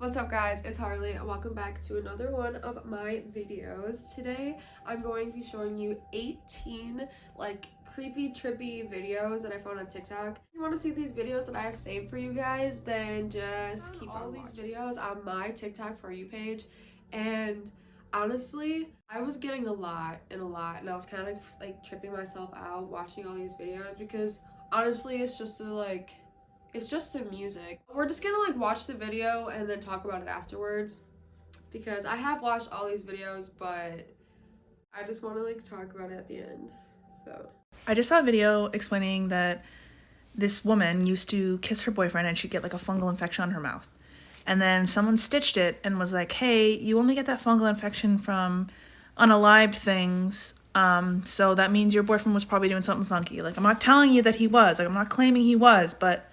What's up guys, it's Harley and welcome back to another one of my videos. Today I'm going to be showing you 18 creepy trippy videos that I found on TikTok. If you want to see these videos that I have saved for you guys, then just keep all these videos on my TikTok For You page. And honestly, I was getting a lot and I was kind of like tripping myself out watching all these videos because honestly it's just the music. We're just gonna watch the video and then talk about it afterwards because I have watched all these videos, but I just want to talk about it at the end. So I just saw a video explaining that this woman used to kiss her boyfriend and she'd get a fungal infection on her mouth. And then someone stitched it and was like, hey, you only get that fungal infection from unalived things. So that means your boyfriend was probably doing something funky. I'm not telling you that he was. I'm not claiming he was, but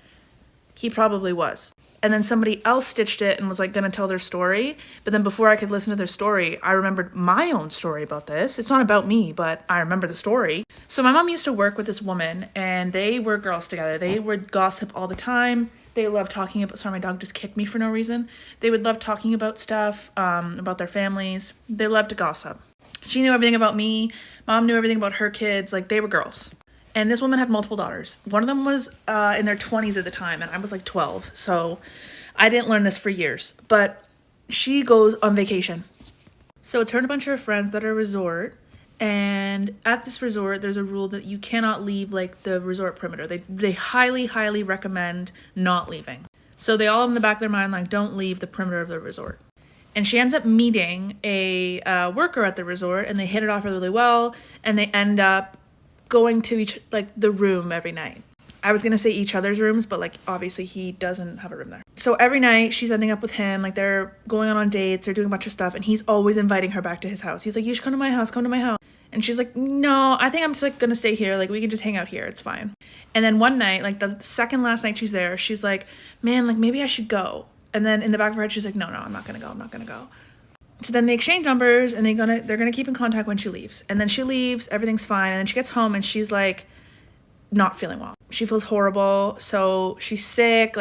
he probably was. And then somebody else stitched it and was gonna tell their story. But then before I could listen to their story, I remembered my own story about this. It's not about me, but I remember the story. So my mom used to work with this woman and they were girls together. They would gossip all the time. They loved talking about, sorry, my dog just kicked me for no reason. They would love talking about stuff, about their families. They loved to gossip. She knew everything about me. Mom knew everything about her kids. They were girls. And this woman had multiple daughters. One of them was in their 20s at the time, and I was 12. So I didn't learn this for years. But she goes on vacation. So it's her and a bunch of her friends that are at a resort. And at this resort, there's a rule that you cannot leave the resort perimeter. They highly, highly recommend not leaving. So they all have in the back of their mind, don't leave the perimeter of the resort. And she ends up meeting a worker at the resort, and they hit it off really well. And they end up going to each the room every night. I was gonna say each other's rooms, but obviously he doesn't have a room there. So every night she's ending up with him, they're going on dates, they're doing a bunch of stuff, and he's always inviting her back to his house. He's like, you should come to my house, come to my house. And she's like, no, I think I'm just gonna stay here, we can just hang out here, it's fine. And then one night, the second last night she's there, she's like, man, maybe I should go. And then in the back of her head she's like, no, I'm not gonna go. So then they exchange numbers and they're gonna keep in contact when she leaves. And then she leaves, everything's fine, and then she gets home and she's not feeling well. She feels horrible, so she's sick,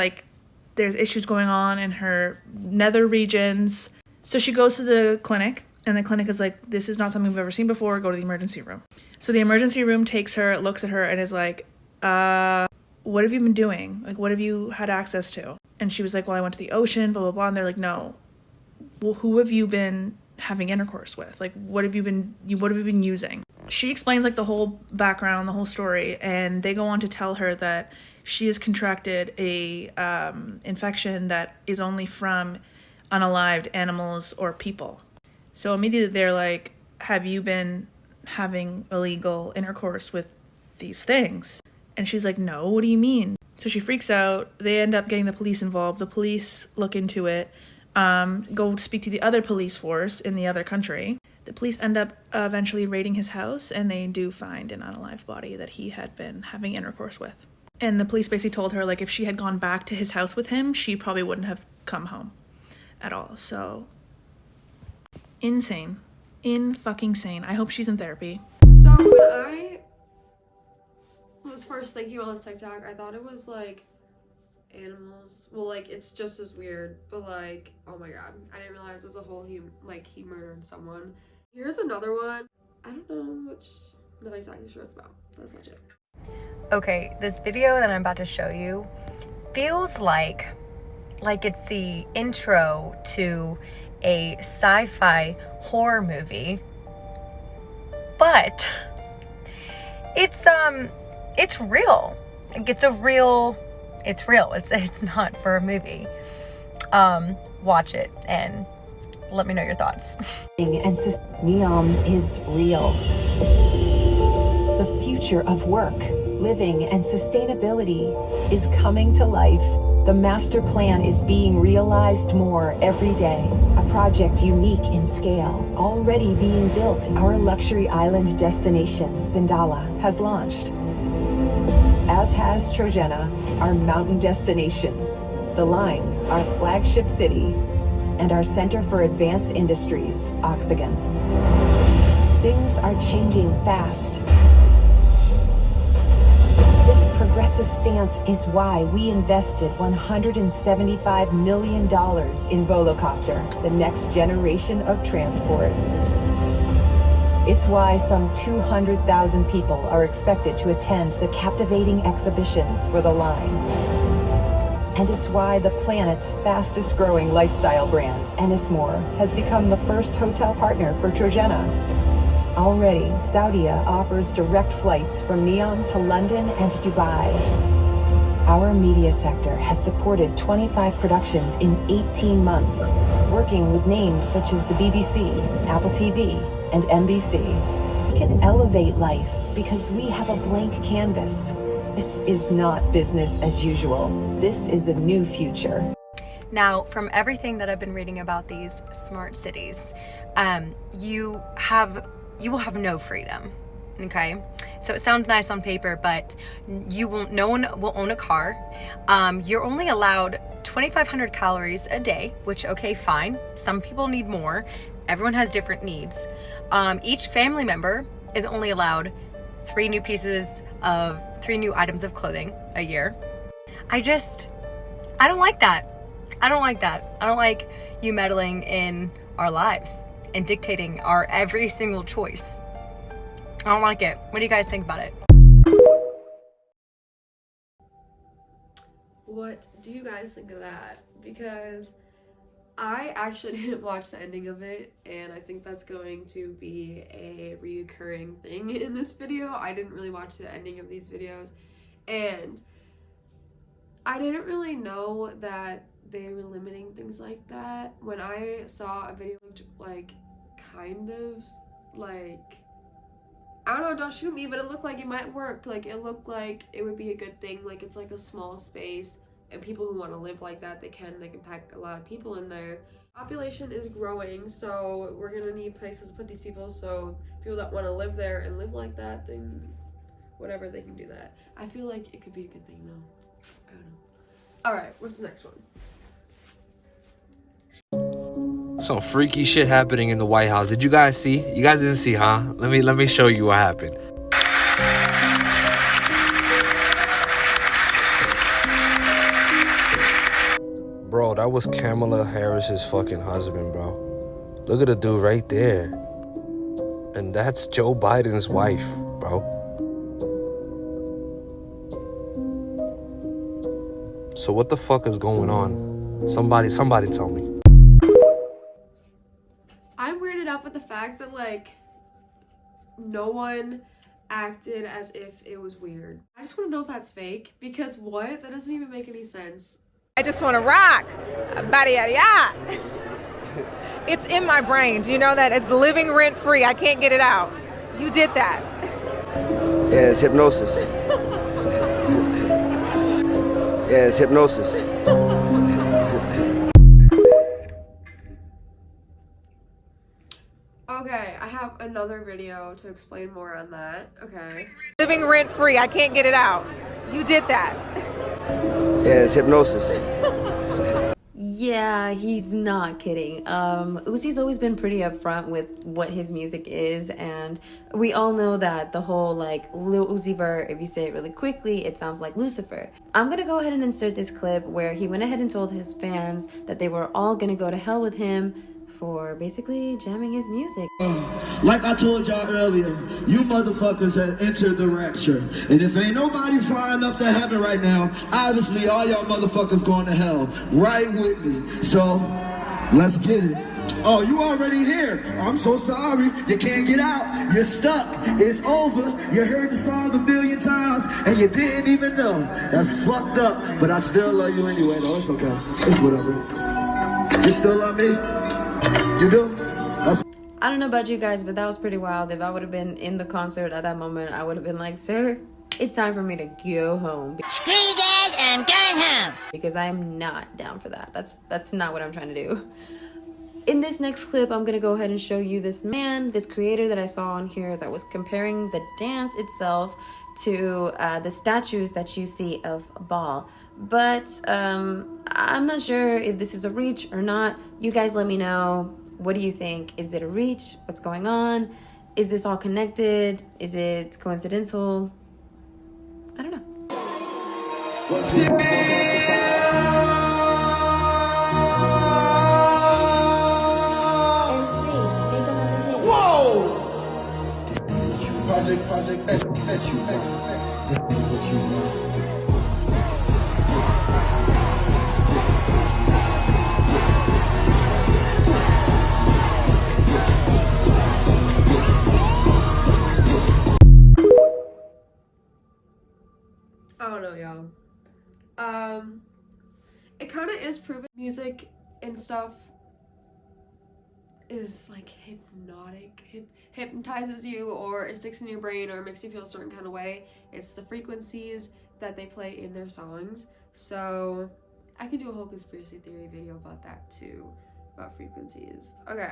there's issues going on in her nether regions. So she goes to the clinic and the clinic is like, this is not something we've ever seen before, go to the emergency room. So the emergency room takes her, looks at her and is like, what have you been doing? What have you had access to? And she was like, well, I went to the ocean, blah, blah, blah. And they're like, no. Well, who have you been having intercourse with? What have you been using? She explains the whole background, the whole story, and they go on to tell her that she has contracted a infection that is only from unalived animals or people. So immediately they're like, have you been having illegal intercourse with these things? And she's like, no, what do you mean? So she freaks out. They end up getting the police involved. The police look into it. Go speak to the other police force in the other country. The police end up eventually raiding his house, and they do find an unalived body that he had been having intercourse with. And the police basically told her, if she had gone back to his house with him, she probably wouldn't have come home at all. So, insane. Fucking sane. I hope she's in therapy. So when I was first thinking about this TikTok, I thought it was animals. Well, it's just as weird, but oh my god, I didn't realize it was a whole he murdered someone. Here's another one. I don't know not exactly sure what it's about. That's not it. Okay, this video that I'm about to show you feels like it's the intro to a sci-fi horror movie, but it's real. It's real. It's not for a movie. Watch it and let me know your thoughts. And NEOM is real. The future of work, living, and sustainability is coming to life. The master plan is being realized more every day. A project unique in scale, already being built. Our luxury island destination, Sindala, has launched, as has Trojena, our mountain destination, The Line, our flagship city, and our Center for Advanced Industries, Oxygen. Things are changing fast. This aggressive stance is why we invested $175 million in Volocopter, the next generation of transport. It's why some 200,000 people are expected to attend the captivating exhibitions for the line. And it's why the planet's fastest growing lifestyle brand, Ennismore, has become the first hotel partner for Trojena. Already, Saudia offers direct flights from Neom to London and Dubai. Our media sector has supported 25 productions in 18 months, working with names such as the BBC, Apple TV, and NBC. We can elevate life because we have a blank canvas. This is not business as usual. This is the new future. Now, from everything that I've been reading about these smart cities, you will have no freedom. Okay, so it sounds nice on paper, but no one will own a car. You're only allowed 2,500 calories a day, which, okay, fine. Some people need more. Everyone has different needs. Each family member is only allowed 3 new items of clothing a year. I don't like that. I don't like that. I don't like you meddling in our lives and dictating our every single choice. I don't like it. What do you guys think about it? What do you guys think of that? Because I actually didn't watch the ending of it, and I think that's going to be a reoccurring thing in this video. I didn't really watch the ending of these videos, and I didn't really know that they were limiting things like that. When I saw a video like kind of like, I don't know, don't shoot me, but it looked like it might work. Like, it looked like it would be a good thing. Like, it's like a small space, and people who want to live like that, they can pack a lot of people in there. Population is growing, so we're gonna need places to put these people, so people that want to live there and live like that, then whatever, they can do that. I feel like it could be a good thing though. I don't know. Alright, what's the next one? Some freaky shit happening in the White House. Did you guys see? You guys didn't see, huh? Let me show you what happened. Bro, that was Kamala Harris's fucking husband, bro. Look at the dude right there. And that's Joe Biden's wife, bro. So what the fuck is going on? Somebody tell me. I'm weirded out with the fact that, like, no one acted as if it was weird. I just want to know if that's fake, because what? That doesn't even make any sense. I just want to rock. Ba-da-ya-ya. It's in my brain. Do you know that? It's living rent free. I can't get it out. You did that. Yeah, it's hypnosis. Yeah, it's hypnosis. Okay, I have another video to explain more on that. Okay. Living rent free. I can't get it out. You did that. Yeah, it's hypnosis. Yeah, he's not kidding. Uzi's always been pretty upfront with what his music is, and we all know that the whole, like, Lil Uzi Vert, if you say it really quickly, it sounds like Lucifer. I'm gonna go ahead and insert this clip where he went ahead and told his fans that they were all gonna go to hell with him for basically jamming his music. Like I told y'all earlier, you motherfuckers have entered the rapture. And if ain't nobody flying up to heaven right now, obviously all y'all motherfuckers going to hell. Right with me. So, let's get it. Oh, you already here. I'm so sorry. You can't get out. You're stuck. It's over. You heard the song 1,000,000 times and you didn't even know. That's fucked up. But I still love you anyway, though. It's okay. It's whatever. You still love me? You do? I don't know about you guys, but that was pretty wild. If I would have been in the concert at that moment, I would have been like, sir, it's time for me to go home. Screw you guys, I'm going home. Because I am not down for that. That's not what I'm trying to do. In this next clip, I'm gonna go ahead and show you this man, this creator that I saw on here that was comparing the dance itself to the statues that you see of Baal. But I'm not sure if this is a reach or not. You guys let me know. What do you think? Is it a reach? What's going on? Is this all connected? Is it coincidental? I don't know. I don't know, y'all. It kind of is proven music and stuff is like hypnotic, hypnotizes you, or it sticks in your brain, or makes you feel a certain kind of way. It's the frequencies that they play in their songs. So I could do a whole conspiracy theory video about that too, about frequencies. Okay.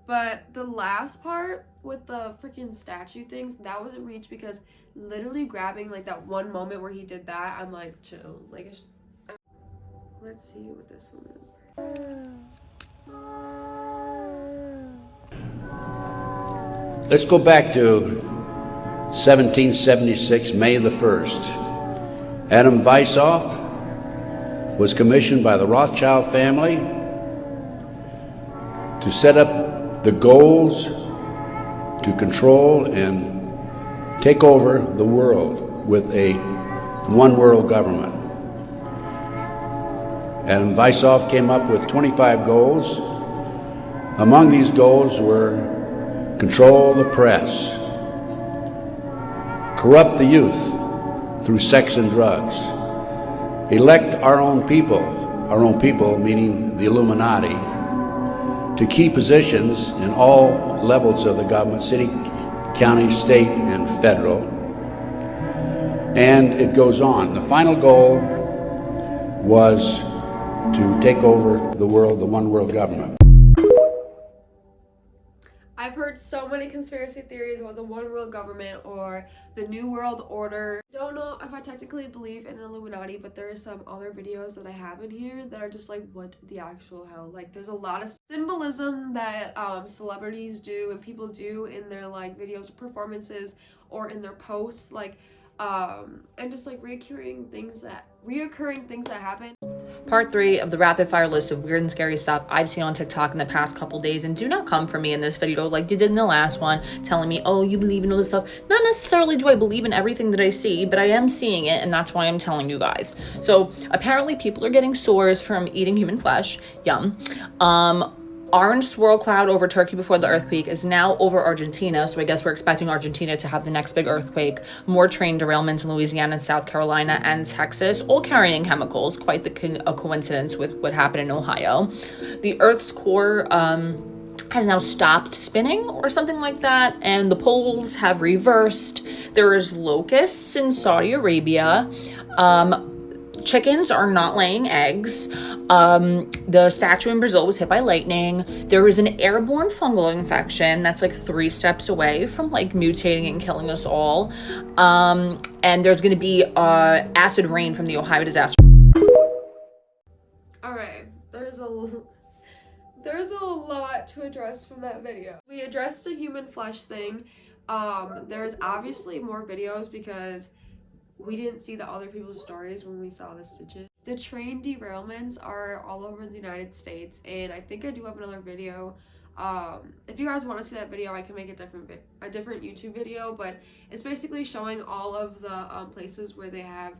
But the last part with the freaking statue things, that wasn't reached because literally grabbing like that one moment where he did that, I'm like, chill. Like, it's just... Let's see what this one is. Let's go back to 1776, May the 1st. Adam Weishaupt was commissioned by the Rothschild family to set up the goals to control and take over the world with a one world government. Adam Weishaupt came up with 25 goals. Among these goals were control the press, corrupt the youth through sex and drugs, elect our own people meaning the Illuminati, to key positions in all levels of the government, city, county, state, and federal. And it goes on. The final goal was to take over the world, the one world government. I've heard so many conspiracy theories about the one world government or the new world order. Don't know if I technically believe in the Illuminati, but there are some other videos that I have in here that are just like, what the actual hell? Like, there's a lot of symbolism that celebrities do and people do in their like videos or performances or in their posts, like and just like reoccurring things that happen. Part 3 of the rapid fire list of weird and scary stuff I've seen on TikTok in the past couple days, and do not come for me in this video like you did in the last one, telling me, oh, you believe in all this stuff. Not necessarily do I believe in everything that I see, but I am seeing it, and that's why I'm telling you guys. So apparently people are getting sores from eating human flesh. Yum. Orange swirl cloud over Turkey before the earthquake is now over Argentina, so I guess we're expecting Argentina to have the next big earthquake. More train derailments in Louisiana, South Carolina, and Texas, all carrying chemicals. Quite a coincidence with what happened in Ohio. The Earth's core has now stopped spinning or something like that, and the poles have reversed. There is locusts in Saudi Arabia. Chickens are not laying eggs. The statue in Brazil was hit by lightning. There is an airborne fungal infection that's like 3 steps away from like mutating and killing us all. And there's going to be acid rain from the Ohio disaster. Alright, there's a lot to address from that video. We addressed the human flesh thing. There's obviously more videos because we didn't see the other people's stories when we saw the stitches. The train derailments are all over the United States, and I think I do have another video. If you guys want to see that video, I can make a different YouTube video, but it's basically showing all of the places where they have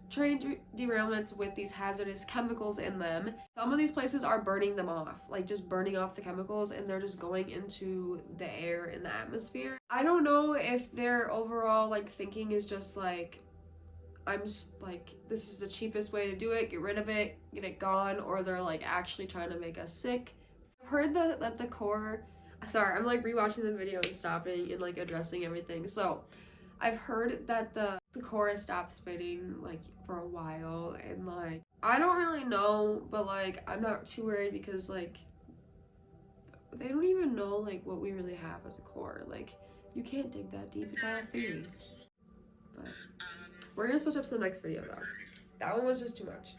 train derailments with these hazardous chemicals in them. Some of these places are burning them off, like just burning off the chemicals, and they're just going into the air and the atmosphere. I don't know if their overall like thinking is just like, I'm just like, this is the cheapest way to do it, get rid of it, get it gone, or they're like actually trying to make us sick. I've heard that the core, sorry, I'm like rewatching the video and stopping and like addressing everything. So I've heard that the core has stopped spinning like for a while, and like I don't really know, but like I'm not too worried because like they don't even know like what we really have as a core. Like you can't dig that deep, it's all a theory. But we're gonna switch up to the next video though. That one was just too much.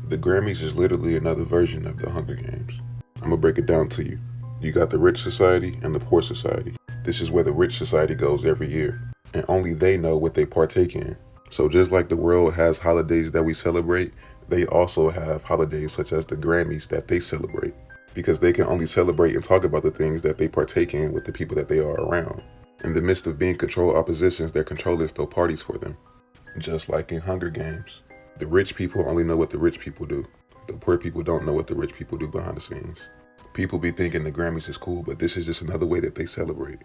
The Grammys is literally another version of the Hunger Games. I'm gonna break it down to you. You got the rich society and the poor society. This is where the rich society goes every year, and only they know what they partake in. So just like the world has holidays that we celebrate, they also have holidays such as the Grammys that they celebrate, because they can only celebrate and talk about the things that they partake in with the people that they are around. In the midst of being controlled oppositions, their controllers throw parties for them. Just like in Hunger Games. The rich people only know what the rich people do. The poor people don't know what the rich people do behind the scenes. People be thinking the Grammys is cool, but this is just another way that they celebrate.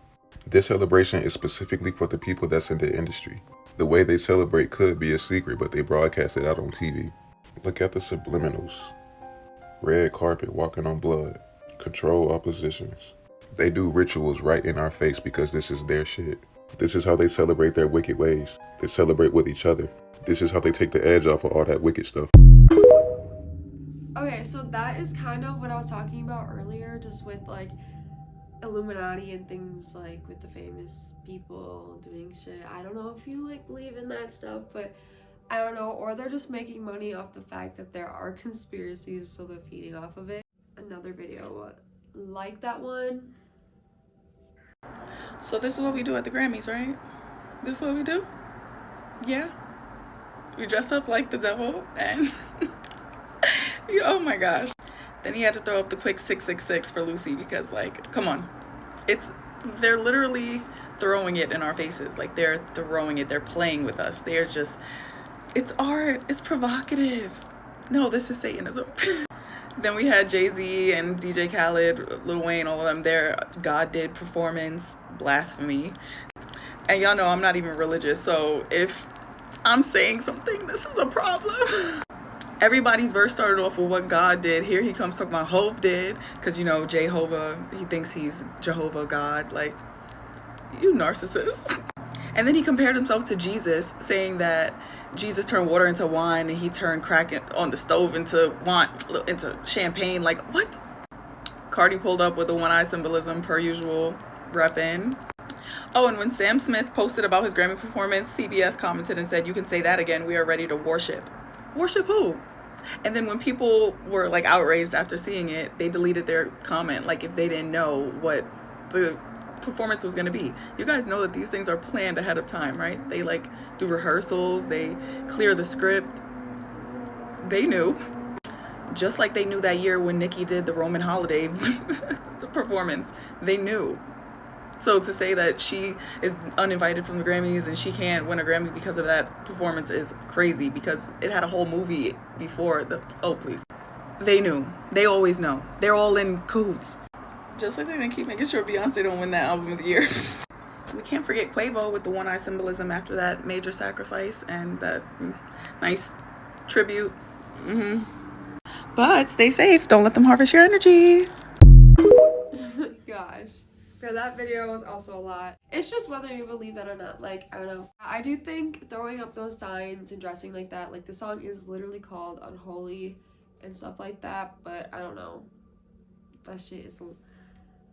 This celebration is specifically for the people that's in the industry. The way they celebrate could be a secret, but they broadcast it out on TV. Look at the subliminals. Red carpet, walking on blood. Control oppositions. They do rituals right in our face because this is their shit. This is how they celebrate their wicked ways. They celebrate with each other. This is how they take the edge off of all that wicked stuff. Okay, so that is kind of what I was talking about earlier, just with like Illuminati and things like with the famous people doing shit. I don't know if you like believe in that stuff, but I don't know, or they're just making money off the fact that there are conspiracies, so they're feeding off of it. Another video like that one. So this is what we do at the Grammys, right? This is what we do? Yeah. We dress up like the devil and oh my gosh. Then he had to throw up the quick 666 for Lucy because, like, come on. They're literally throwing it in our faces. Like, they're throwing it. They're playing with us. They're just, it's art. It's provocative. No, this is Satanism. Then we had Jay-Z and DJ Khaled, Lil Wayne, all of them. Their God did performance, blasphemy. And y'all know I'm not even religious, so if I'm saying something, this is a problem. Everybody's verse started off with what God did. Here he comes talking about Hov did, because, you know, Jehovah, he thinks he's Jehovah God. Like, you narcissist. And then he compared himself to Jesus, saying that Jesus turned water into wine and he turned crack on the stove into wine, into champagne. Like, what? Cardi pulled up with the one eye symbolism per usual, reppin'. Oh, and when Sam Smith posted about his Grammy performance, CBS commented and said, "You can say that again. We are ready to worship." Worship who? And then when people were like outraged after seeing it, they deleted their comment, like if they didn't know what the performance was going to be. You guys know that these things are planned ahead of time, right? They like do rehearsals, they clear the script. They knew. Just like they knew that year when Nicki did the Roman holiday performance. They knew. So to say that she is uninvited from the Grammys and she can't win a Grammy because of that performance is crazy, because it had a whole movie before the, oh please. They knew. They always know. They're all in cahoots. Just like they're gonna keep making sure Beyonce don't win that album of the year. We can't forget Quavo with the one eye symbolism after that major sacrifice and that nice tribute. But stay safe. Don't let them harvest your energy. Gosh. Yeah, that video was also a lot. It's just whether you believe that or not. Like, I don't know. I do think throwing up those signs and dressing like that, like the song is literally called Unholy and stuff like that, but I don't know. That shit is,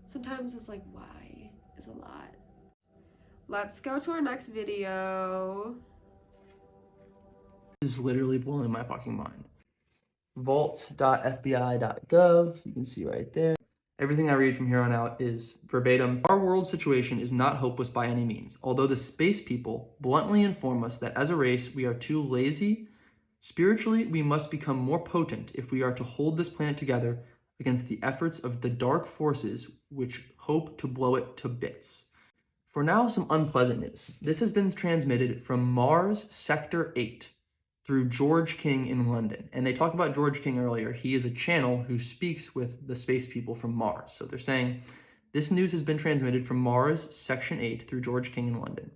sometimes it's like, why? It's a lot. Let's go to our next video. This is literally blowing my fucking mind. Vault.fbi.gov, you can see right there. Everything I read from here on out is verbatim. Our world situation is not hopeless by any means, although the space people bluntly inform us that as a race, we are too lazy. Spiritually, we must become more potent if we are to hold this planet together against the efforts of the dark forces which hope to blow it to bits. For now, some unpleasant news. This has been transmitted from Mars Sector 8 through George King in London. And they talked about George King earlier. He is a channel who speaks with the space people from Mars. So they're saying, this news has been transmitted from Mars Section 8 through George King in London.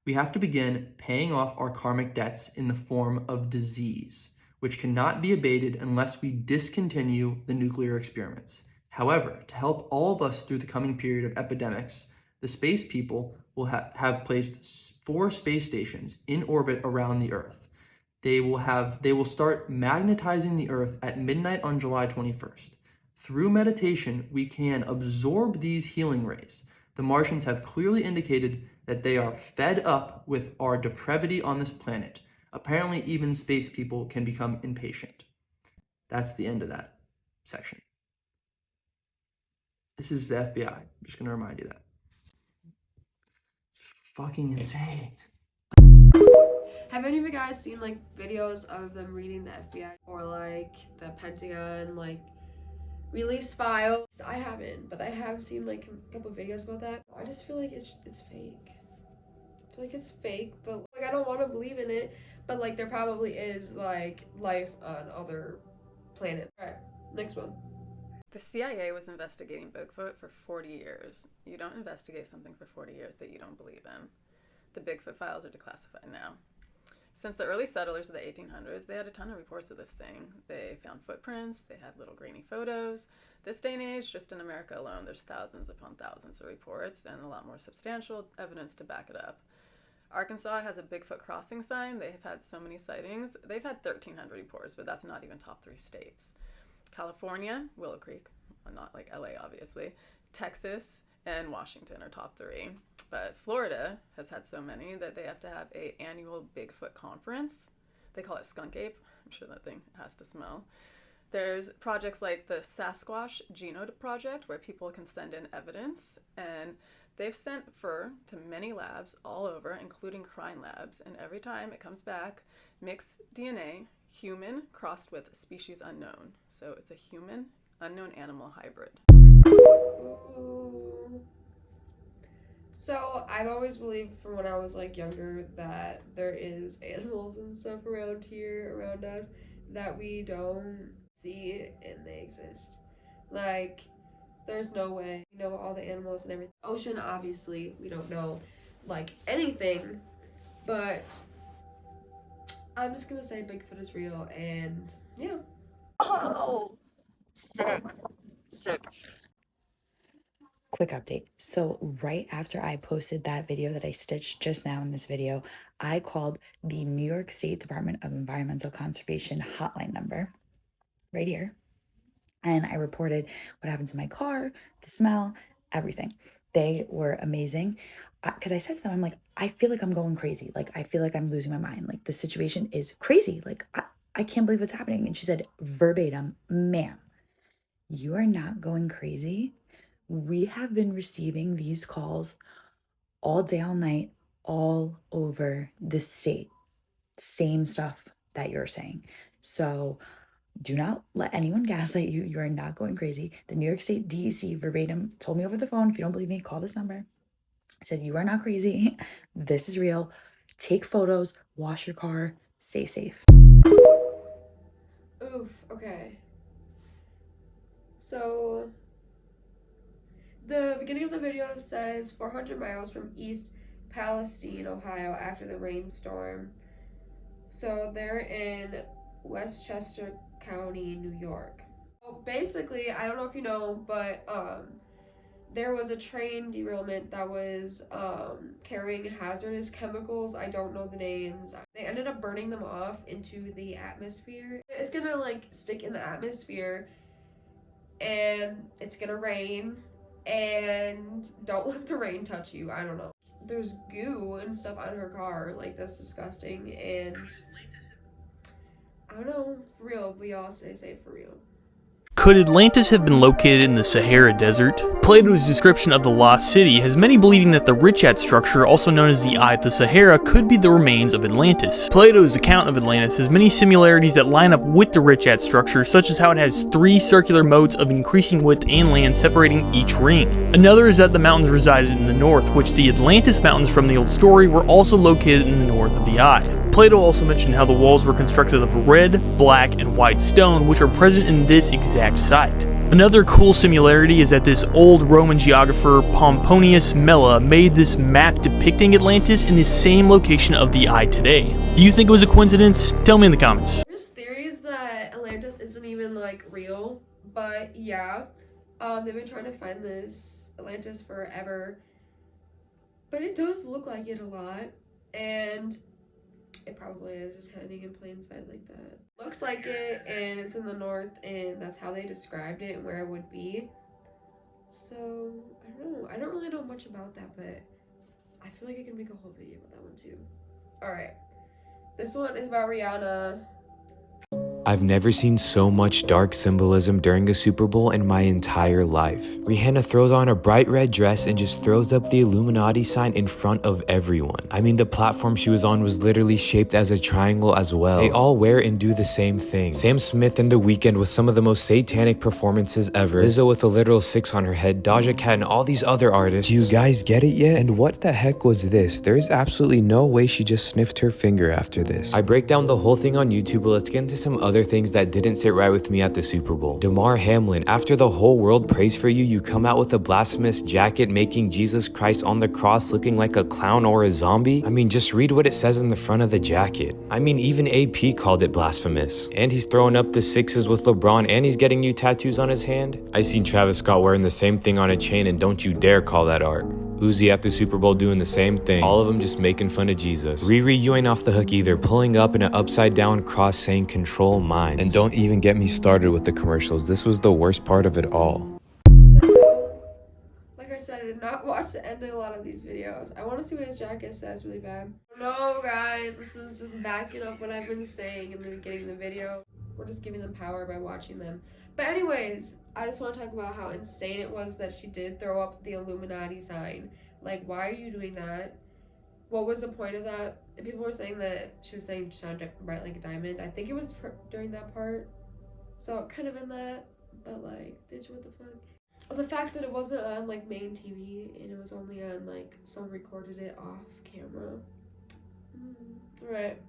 We have to begin paying off our karmic debts in the form of disease, which cannot be abated unless we discontinue the nuclear experiments. However, to help all of us through the coming period of epidemics, the space people will have placed 4 space stations in orbit around the Earth. They will start magnetizing the Earth at midnight on July 21st. Through meditation, we can absorb these healing rays. The Martians have clearly indicated that they are fed up with our depravity on this planet. Apparently, even space people can become impatient. That's the end of that section. This is the FBI. I'm just going to remind you that. It's fucking insane. Have any of you guys seen like videos of them reading the FBI or like the Pentagon like release files? I haven't, but I have seen like a couple videos about that. I just feel like it's fake. I feel like it's fake, but like I don't want to believe in it, but like there probably is like life on other planets. All right, next one. The CIA was investigating Bigfoot for 40 years. You don't investigate something for 40 years that you don't believe in. The Bigfoot files are declassified now. Since the early settlers of the 1800s, they had a ton of reports of this thing. They found footprints, they had little grainy photos. This day and age, just in America alone, there's thousands upon thousands of reports and a lot more substantial evidence to back it up. Arkansas has a Bigfoot crossing sign. They have had so many sightings. They've had 1,300 reports, but that's not even top 3 states. California, Willow Creek, not like LA obviously, Texas, and Washington are top 3. But Florida has had so many that they have to have an annual Bigfoot conference. They call it Skunk Ape. I'm sure that thing has to smell. There's projects like the Sasquatch Genome Project where people can send in evidence, and they've sent fur to many labs all over, including crime labs, and every time it comes back, mixed DNA, human crossed with species unknown. So it's a human unknown animal hybrid. So I've always believed from when I was like younger that there is animals and stuff around here, around us, that we don't see and they exist. Like, there's no way. We know all the animals and everything. Ocean, obviously, we don't know like anything, but I'm just gonna say Bigfoot is real, and yeah. Oh, sick. Quick update. So right after I posted that video that I stitched just now in this video, I called the New York State Department of Environmental Conservation hotline number right here. And I reported what happened to my car, the smell, everything. They were amazing. Because I said to them, I'm like, I feel like I'm going crazy. Like, I feel like I'm losing my mind. Like, the situation is crazy. Like, I can't believe what's happening. And she said verbatim, ma'am, you are not going crazy. We have been receiving these calls all day, all night, all over the state. Same stuff that you're saying. So do not let anyone gaslight you. You are not going crazy. The New York State DEC verbatim told me over the phone, if you don't believe me, call this number. I said, you are not crazy. This is real. Take photos, wash your car, stay safe. Oof, okay. So the beginning of the video says 400 miles from East Palestine, Ohio, after the rainstorm. So they're in Westchester County, New York. Well, basically, I don't know if you know, but there was a train derailment that was carrying hazardous chemicals. I don't know the names. They ended up burning them off into the atmosphere. It's gonna like stick in the atmosphere and it's gonna rain, and don't let the rain touch you. I don't know. There's goo and stuff on her car. Like, that's disgusting. And I don't know, for real, we all stay safe for real. Could Atlantis have been located in the Sahara Desert? Plato's description of the lost city has many believing that the Richat structure, also known as the Eye of the Sahara, could be the remains of Atlantis. Plato's account of Atlantis has many similarities that line up with the Richat structure, such as how it has 3 circular moats of increasing width and land separating each ring. Another is that the mountains resided in the north, which the Atlantis mountains from the old story were also located in the north of the Eye. Plato also mentioned how the walls were constructed of red, black, and white stone, which are present in this exact site. Another cool similarity is that this old Roman geographer Pomponius Mela made this map depicting Atlantis in the same location of the Eye today. Do you think it was a coincidence? Tell me in the comments. There's theories that Atlantis isn't even like real, but yeah, they've been trying to find this Atlantis forever, but it does look like it a lot, and it probably is just hiding in plain sight like that. Looks like it, and it's in the north, and that's how they described it and where it would be. So, I don't know. I don't really know much about that, but I feel like I can make a whole video about that one too. Alright. This one is about Rihanna. I've never seen so much dark symbolism during a Super Bowl in my entire life. Rihanna throws on a bright red dress and just throws up the Illuminati sign in front of everyone. I mean, the platform she was on was literally shaped as a triangle as well. They all wear and do the same thing. Sam Smith and The Weeknd with some of the most satanic performances ever. Lizzo with a literal 6 on her head. Doja Cat and all these other artists. Do you guys get it yet? And what the heck was this? There's absolutely no way she just sniffed her finger after this. I break down the whole thing on YouTube, but let's get into some other things that didn't sit right with me at the Super Bowl. Damar Hamlin, after the whole world prays for you, you come out with a blasphemous jacket making Jesus Christ on the cross looking like a clown or a zombie? I mean, just read what it says in the front of the jacket. I mean, even AP called it blasphemous. And he's throwing up the 6s with LeBron and he's getting new tattoos on his hand. I seen Travis Scott wearing the same thing on a chain, and don't you dare call that art. Uzi at the Super Bowl doing the same thing. All of them just making fun of Jesus. Riri, you ain't off the hook either, pulling up in an upside down cross saying control minds. And don't even get me started with the commercials. This was the worst part of it all. Like I said, I did not watch the end of a lot of these videos. I want to see what his jacket says really bad. No guys, this is just backing up what I've been saying in the beginning of the video. We're just giving them power by watching them. But anyways, I just want to talk about how insane it was that she did throw up the Illuminati sign. Like, why are you doing that? What was the point of that? And people were saying that she was saying shine bright like a diamond. I think it was during that part. So it could have been that. But like, bitch, what the fuck? Oh, the fact that it wasn't on like main TV and it was only on like someone recorded it off camera. Right.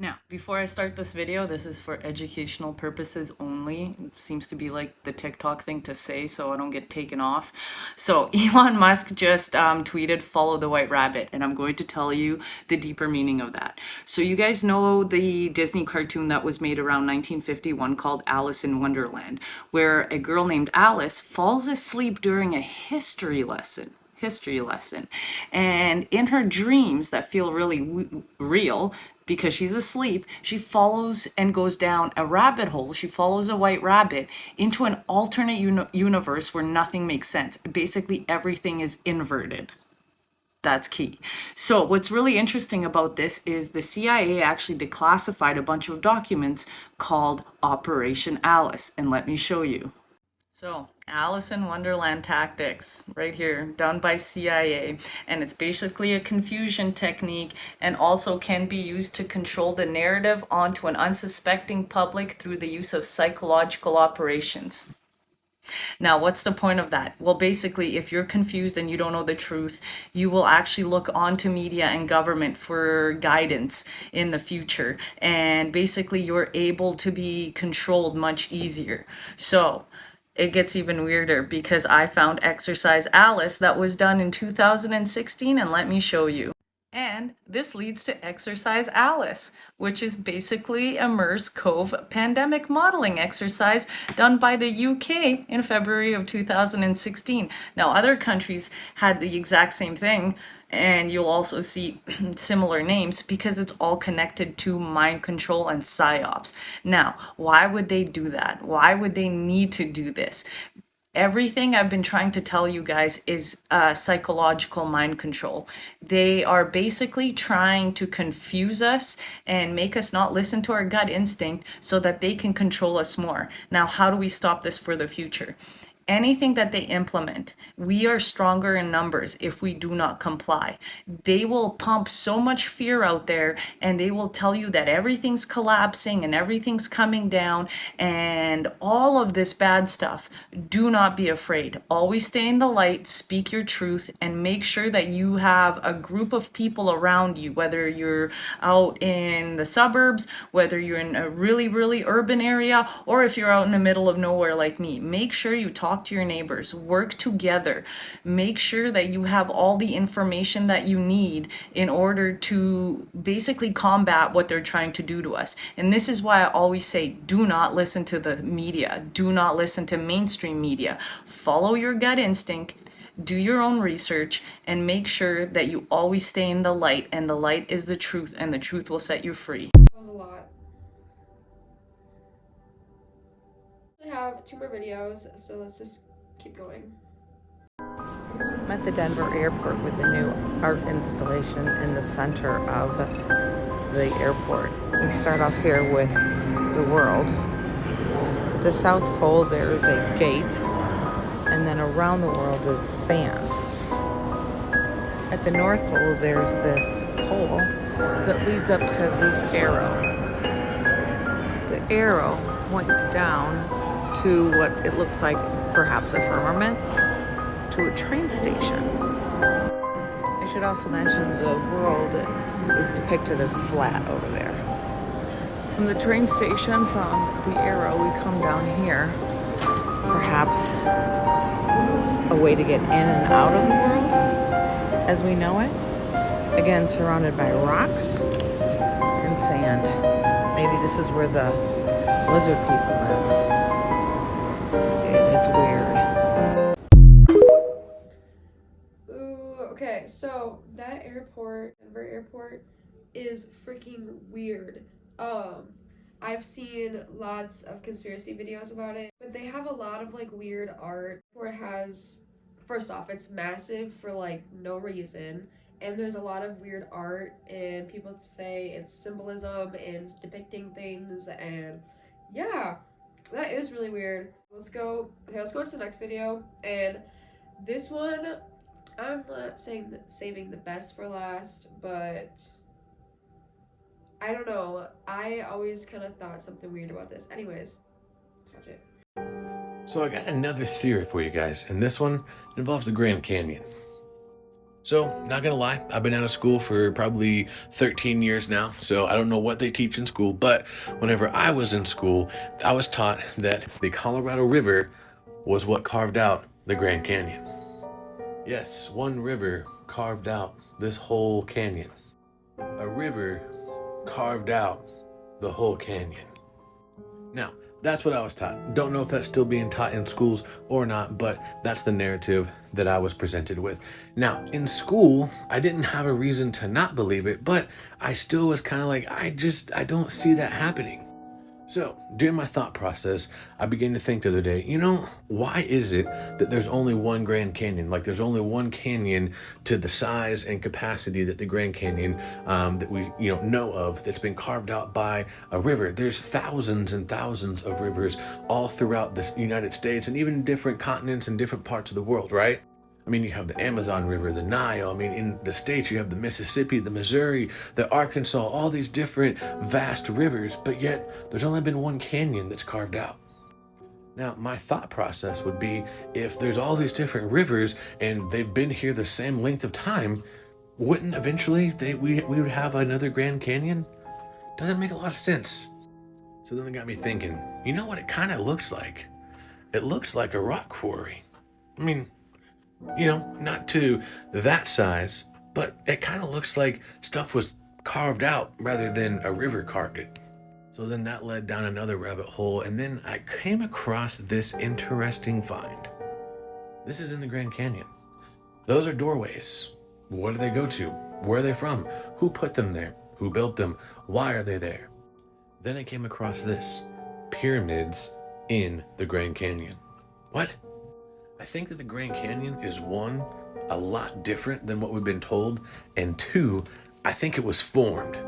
Now, before I start this video, this is for educational purposes only. It seems to be like the TikTok thing to say so I don't get taken off. So Elon Musk just tweeted, "Follow the white rabbit," and I'm going to tell you the deeper meaning of that. So you guys know the Disney cartoon that was made around 1951 called Alice in Wonderland, where a girl named Alice falls asleep during a history lesson, and in her dreams that feel really real, because she's asleep, she follows and goes down a rabbit hole. She follows a white rabbit into an alternate universe where nothing makes sense. Basically, everything is inverted. That's key. So what's really interesting about this is the CIA actually declassified a bunch of documents called Operation Alice, and let me show you. So, Alice in Wonderland tactics, right here, done by CIA, and it's basically a confusion technique and also can be used to control the narrative onto an unsuspecting public through the use of psychological operations. Now, what's the point of that? Well, basically, if you're confused and you don't know the truth, you will actually look onto media and government for guidance in the future, and basically you're able to be controlled much easier. So, it gets even weirder because I found Exercise Alice that was done in 2016, and let me show you. And this leads to Exercise Alice, which is basically a MERS-CoV pandemic modeling exercise done by the UK in February of 2016. Now, other countries had the exact same thing, and you'll also see similar names because it's all connected to mind control and psyops. Now, why would they do that? Why would they need to do this? Everything I've been trying to tell you guys is psychological mind control. They are basically trying to confuse us and make us not listen to our gut instinct so that they can control us more. Now, how do we stop this for the future? Anything that they implement, we are stronger in numbers if we do not comply. They will pump so much fear out there, and they will tell you that everything's collapsing and everything's coming down and all of this bad stuff. Do not be afraid. Always stay in the light, speak your truth, and make sure that you have a group of people around you, whether you're out in the suburbs, whether you're in a really, really urban area, or if you're out in the middle of nowhere like me. Make sure you talk to your neighbors, work together, make sure that you have all the information that you need in order to basically combat what they're trying to do to us. And this is why I always say, do not listen to the media, do not listen to mainstream media. Follow your gut instinct, do your own research, and make sure that you always stay in the light, and the light is the truth, and the truth will set you free. That was a lot. I have 2 more videos, so let's just keep going. I'm at the Denver airport with a new art installation in the center of the airport. We start off here with the world. At the South Pole, there is a gate, and then around the world is sand. At the North Pole, there's this pole that leads up to this arrow. The arrow points down to what it looks like, perhaps a firmament, to a train station. I should also mention the world is depicted as flat over there. From the train station, from the arrow, we come down here. Perhaps a way to get in and out of the world as we know it. Again, surrounded by rocks and sand. Maybe this is where the lizard people live. It's weird. Ooh, okay, so that airport, Denver airport, is freaking weird. I've seen lots of conspiracy videos about it, but they have a lot of like weird art where it has, first off, it's massive for like no reason, and there's a lot of weird art, and people say it's symbolism and depicting things, and yeah, that is really weird. Let's go into the next video, and this one, I'm not saying that saving the best for last, but I don't know. I always kind of thought something weird about this. Anyways, let's watch it. So I got another theory for you guys, and this one involves the Grand Canyon. So, not gonna lie, I've been out of school for probably 13 years now, so I don't know what they teach in school, but whenever I was in school, I was taught that the Colorado River was what carved out the Grand Canyon. Yes, one river carved out this whole canyon. A river carved out the whole canyon. Now, that's what I was taught. Don't know if that's still being taught in schools or not, but that's the narrative that I was presented with. Now, in school, I didn't have a reason to not believe it, but I still was kind of like, I don't see that happening. So, during my thought process, I began to think the other day, why is it that there's only one Grand Canyon? Like, there's only one canyon to the size and capacity that the Grand Canyon that we, know of, that's been carved out by a river. There's thousands and thousands of rivers all throughout the United States and even different continents and different parts of the world, right? I mean, you have the Amazon River, the Nile. I mean, in the States, you have the Mississippi, the Missouri, the Arkansas, all these different vast rivers, but yet there's only been one canyon that's carved out. Now, my thought process would be, if there's all these different rivers and they've been here the same length of time, wouldn't eventually we would have another Grand Canyon? Doesn't make a lot of sense. So then it got me thinking, you know what it kind of looks like? It looks like a rock quarry. I mean, not to that size, but it kind of looks like stuff was carved out rather than a river carved it. So then that led down another rabbit hole, and then I came across this interesting find. This is in the Grand Canyon. Those are doorways. What do they go to? Where are they from? Who put them there? Who built them? Why are they there? Then I came across this. Pyramids in the Grand Canyon. What? I think that the Grand Canyon is, one, a lot different than what we've been told, and two, I think it was formed.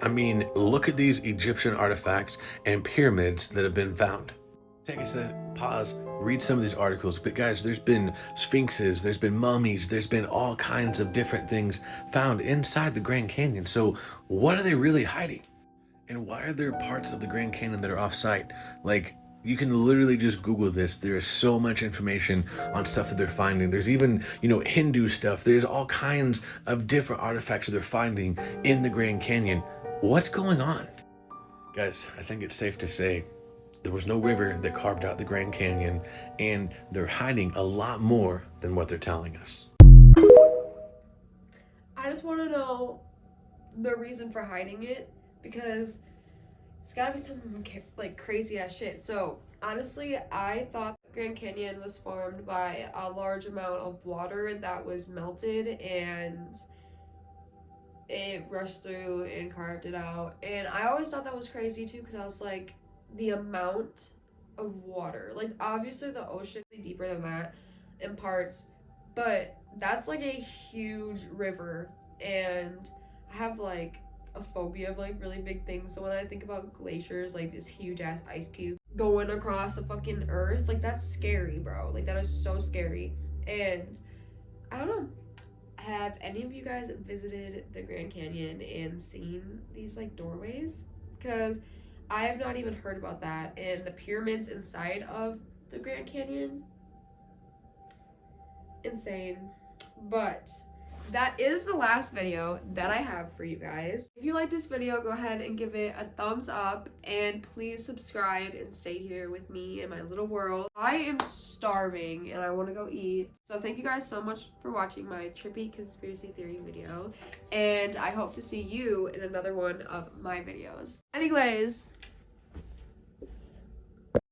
I mean, look at these Egyptian artifacts and pyramids that have been found. Take a second, pause, read some of these articles, but guys, there's been sphinxes, there's been mummies, there's been all kinds of different things found inside the Grand Canyon. So what are they really hiding? And why are there parts of the Grand Canyon that are off-site? Like, you can literally just Google this. There is so much information on stuff that they're finding. There's even, Hindu stuff. There's all kinds of different artifacts that they're finding in the Grand Canyon. What's going on? Guys, I think it's safe to say there was no river that carved out the Grand Canyon, and they're hiding a lot more than what they're telling us. I just want to know the reason for hiding it, because it's gotta be some like crazy ass shit. So honestly, I thought the Grand Canyon was formed by a large amount of water that was melted and it rushed through and carved it out. And I always thought that was crazy too, because I was like, the amount of water, like obviously the ocean is deeper than that in parts, but that's like a huge river. And I have like a phobia of like really big things. So when I think about glaciers, like this huge ass ice cube going across the fucking earth, like that's scary, bro. Like that is so scary. And I don't know, have any of you guys visited the Grand Canyon and seen these like doorways? Because I have not even heard about that. And the pyramids inside of the Grand Canyon, insane. But that is the last video that I have for you guys. If you like this video, go ahead and give it a thumbs up, and please subscribe and stay here with me in my little world. I am starving and I want to go eat. So thank you guys so much for watching my trippy conspiracy theory video, and I hope to see you in another one of my videos. Anyways,